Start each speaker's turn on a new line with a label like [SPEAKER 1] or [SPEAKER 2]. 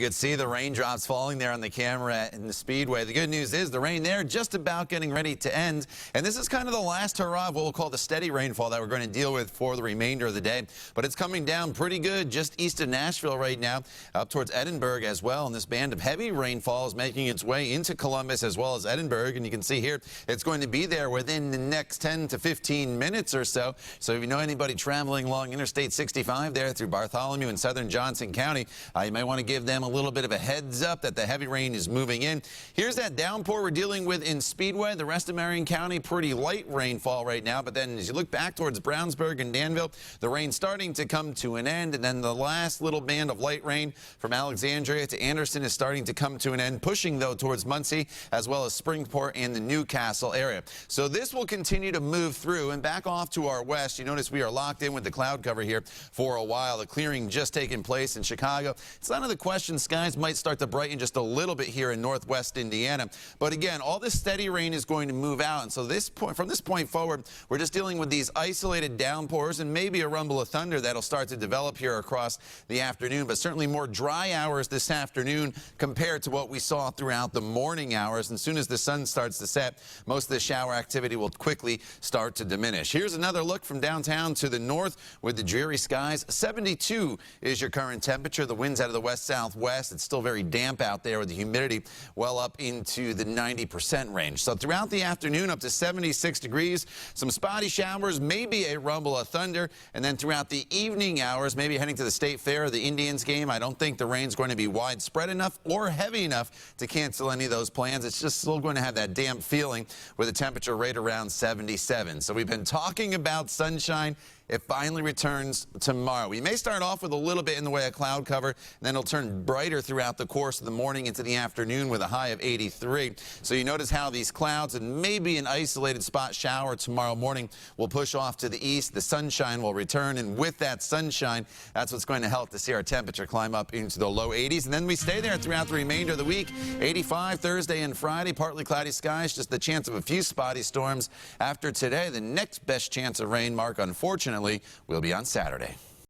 [SPEAKER 1] could see the raindrops falling there on the camera in the Speedway. The good news is the rain there just about getting ready to end. And this is kind of the last hurrah of what we'll call the steady rainfall that we're going to deal with for the remainder of the day. But it's coming down pretty good just east of Nashville right now, up towards Edinburgh as well. And this band of heavy rainfall is making its way into Columbus as well as Edinburgh. And you can see here it's going to be there within the next 10 to 15 minutes or so. So if you know anybody traveling along Interstate 65 there through Bartholomew and southern Johnson County, you may want to give them a little bit of a heads up that the heavy rain is moving in. Here's that downpour we're dealing with in Speedway. The rest of Marion County, pretty light rainfall right now. But then as you look back towards Brownsburg and Danville, the rain's starting to come to an end. And then the last little band of light rain from Alexandria to Anderson is starting to come to an end, pushing, though, towards Muncie as well as Springport and the Newcastle area. So this will continue to move through and back off to our west. You notice we are locked in with the cloud cover here for a while. The clearing just taking place in Chicago. It's not the question. Skies might start to brighten just a little bit here in northwest Indiana. But again, all this steady rain is going to move out. And so from this point forward, we're just dealing with these isolated downpours and maybe a rumble of thunder that'll start to develop here across the afternoon. But certainly more dry hours this afternoon compared to what we saw throughout the morning hours. And as soon as the sun starts to set, most of the shower activity will quickly start to diminish. Here's another look from downtown to the north with the dreary skies. 72 is your current temperature. The winds out of the west-southwest. It's still very damp out there with the humidity well up into the 90% range. So throughout the afternoon up to 76 degrees, some spotty showers, maybe a rumble of thunder, and then throughout the evening hours, maybe heading to the State Fair or the Indians game, I don't think the rain's going to be widespread enough or heavy enough to cancel any of those plans. It's just still going to have that damp feeling with a temperature right around 77. So we've been talking about sunshine. It finally returns tomorrow. We may start off with a little bit in the way of cloud cover, and then it'll turn brighter throughout the course of the morning into the afternoon with a high of 83. So you notice how these clouds and maybe an isolated spot shower tomorrow morning will push off to the east. The sunshine will return, and with that sunshine, that's what's going to help to see our temperature climb up into the low 80s. And then we stay there throughout the remainder of the week. 85 Thursday and Friday, partly cloudy skies, just the chance of a few spotty storms. After today, the next best chance of rain mark, unfortunately, will be on Saturday.